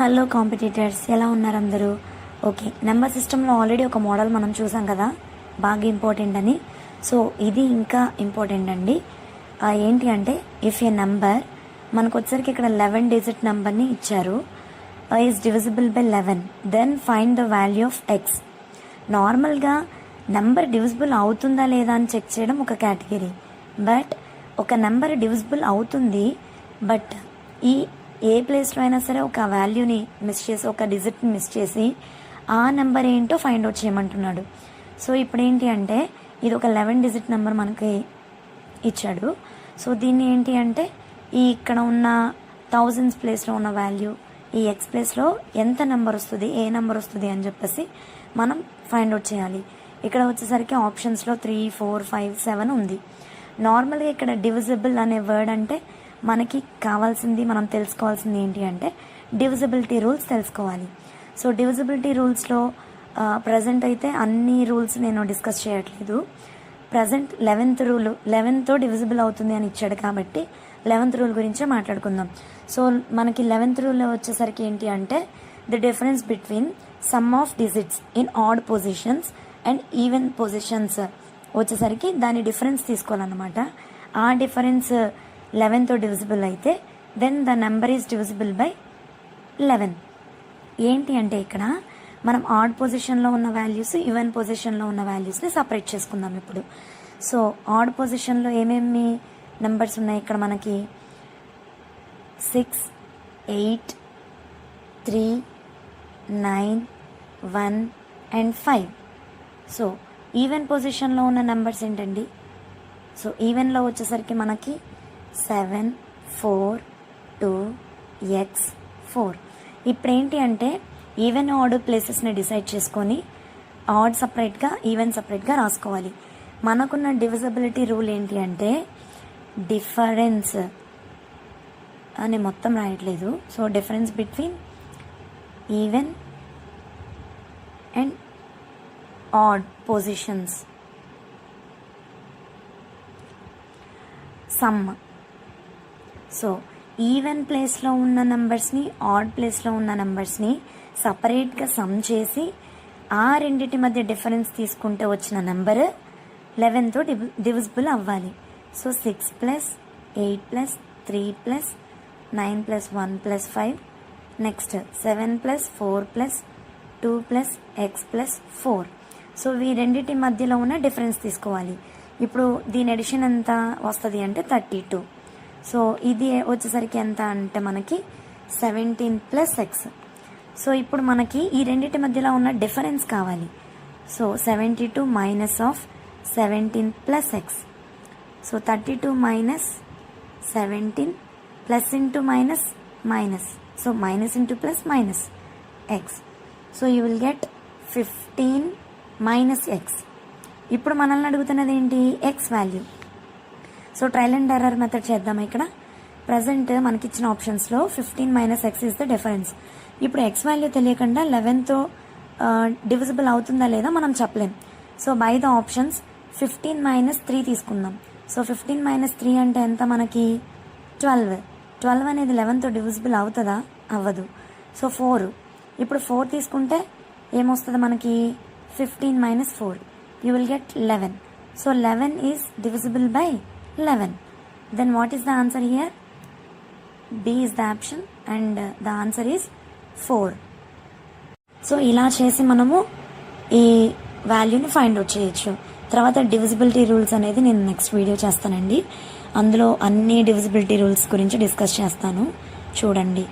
Hello competitors, ఎలా ఉన్నారు అందరూ? ఓకే, నెంబర్ సిస్టంలో ఆల్రెడీ ఒక మోడల్ మనం చూసాం కదా, బాగా ఇంపార్టెంట్ అని. సో ఇది ఇంకా ఇంపార్టెంట్ అండి. ఏంటి అంటే, ఇఫ్ ఏ నెంబర్ మనకు వచ్చరికి ఇక్కడ 11 డిజిట్ నెంబర్ని ఇచ్చారు, is divisible by 11, then find the value of x. నార్మల్గా నెంబర్ డివిజిబుల్ అవుతుందా లేదా అని చెక్ చేయడం ఒక కేటగిరీ, బట్ ఒక నెంబర్ డివిజిబుల్ అవుతుంది, బట్ ఏ ప్లేస్లో అయినా సరే ఒక వాల్యూని మిస్ చేసి, ఒక డిజిట్ని మిస్ చేసి ఆ నెంబర్ ఏంటో ఫైండ్ అవుట్ చేయమంటున్నాడు. సో ఇప్పుడు ఏంటి అంటే, ఇది ఒక 11 డిజిట్ నెంబర్ మనకి ఇచ్చాడు. సో దీన్ని ఏంటి అంటే, ఈ ఇక్కడ ఉన్న థౌజండ్స్ ప్లేస్లో ఉన్న వాల్యూ, ఈ ఎక్స్ ప్లేస్లో ఎంత నెంబర్ వస్తుంది, ఏ నెంబర్ వస్తుంది అని చెప్పేసి మనం ఫైండ్ అవుట్ చేయాలి. ఇక్కడ వచ్చేసరికి ఆప్షన్స్లో 3, 4, 5, 7 ఉంది. నార్మల్గా ఇక్కడ డివిజిబుల్ అనే వర్డ్ అంటే మనకి కావాల్సింది, మనం తెలుసుకోవాల్సింది ఏంటి అంటే డివిజిబిలిటీ రూల్స్ తెలుసుకోవాలి. సో డివిజిబిలిటీ రూల్స్లో ప్రజెంట్ అయితే అన్ని రూల్స్ నేను డిస్కస్ చేయట్లేదు. ప్రజెంట్ 11th రూల్, 11తో డివిజిబుల్ అవుతుంది అని ఇచ్చాడు కాబట్టి 11th రూల్ గురించే మాట్లాడుకుందాం. సో మనకి 11th రూల్ వచ్చేసరికి ఏంటి అంటే, the difference between sum of digits in odd positions and even positions వచ్చేసరికి దాని డిఫరెన్స్ తీసుకోవాలన్నమాట. ఆ డిఫరెన్స్ 11తో డివిజిబుల్ అయితే then the number is divisible by 11. ఏంటి అంటే, ఇక్కడ మనం ఆడ్ పొజిషన్లో ఉన్న వాల్యూస్, ఈవెన్ పొజిషన్లో ఉన్న వాల్యూస్ని సపరేట్ చేసుకుందాం ఇప్పుడు. సో ఆడ్ పొజిషన్లో ఏమేమి నెంబర్స్ ఉన్నాయి ఇక్కడ మనకి? 6, 8, 3, 9, 1 అండ్ 5. సో ఈవెన్ పొజిషన్లో ఉన్న నెంబర్స్ ఏంటండి? సో ఈవెన్లో వచ్చేసరికి మనకి 7, 4, 2, x, 4. ఇప్పుడు ఏంటి అంటే, ఈవెన్ ఆడ్ ప్లేసెస్ని డిసైడ్ చేసుకొని ఆడ్ సపరేట్గా, ఈవెన్ సపరేట్గా రాసుకోవాలి. మనకున్న డివిజిబిలిటీ రూల్ ఏంటి అంటే, డిఫరెన్స్ అని మొత్తం రాయట్లేదు. So difference between even and odd positions, sum. So even ప్లేస్లో ఉన్న నెంబర్స్ని, ఆడ్ ప్లేస్లో ఉన్న నెంబర్స్ని సపరేట్గా సమ్ చేసి ఆ రెండింటి మధ్య డిఫరెన్స్ తీసుకుంటే వచ్చిన నెంబర్ 11తో డివిజిబుల్ అవ్వాలి. So 6 + 8 + 3 + 9 + 1 + 5, next 7 + 4 + 2 + x + 4. సో ఈ రెండింటి మధ్యలో ఉన్న డిఫరెన్స్ తీసుకోవాలి. ఇప్పుడు దీని ఎడిషన్ ఎంత వస్తుంది అంటే 32. సో ఇది వచ్చేసరికి ఎంత అంటే మనకి 17 + x. సో ఇప్పుడు మనకి ఈ రెండింటి మధ్యలో ఉన్న డిఫరెన్స్ కావాలి. So 72 - 17 + x. So 32 - 17 plus into minus minus. So minus into plus minus x. So you will get 15 - x. ఇప్పుడు మనల్ని అడుగుతున్నది ఏంటి? X value. So trial and error method చేద్దామా? ఇక్కడ ప్రజెంట్ మనకి ఇచ్చిన ఆప్షన్స్లో 15 - x ఇస్ ద డిఫరెన్స్. ఇప్పుడు ఎక్స్ వాల్యూ తెలియకుండా 11తో డివిజిబుల్ అవుతుందా లేదా మనం చెప్పలేం. సో బై ద ఆప్షన్స్ 15 - 3 తీసుకుందాం. సో 15 - 3 అంటే ఎంత మనకి? 12. 12 అనేది 11తో డివిజిబుల్ అవుతుందా? అవ్వదు. సో 4. ఇప్పుడు 4 తీసుకుంటే ఏమొస్తుంది మనకి? 15 - 4. You will get 11. So 11 is divisible by 11. Then what is the answer here? B is the option and the answer is 4. So ఇలా చేసి మనము ఈ వాల్యూని ఫైండ్ అవుట్ చేయొచ్చు. తర్వాత డివిజిబిలిటీ రూల్స్ అనేది నేను నెక్స్ట్ వీడియో చేస్తానండి. అందులో అన్ని డివిజిబిలిటీ రూల్స్ గురించి డిస్కస్ చేస్తాను, చూడండి.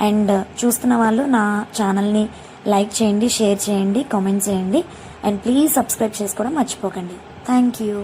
అండ్ చూస్తున్న వాళ్ళు నా ఛానల్ని లైక్ చేయండి, షేర్ చేయండి, కామెంట్ చేయండి, అండ్ ప్లీజ్ సబ్స్క్రైబ్ చేసుకోవడం మర్చిపోకండి. Thank you.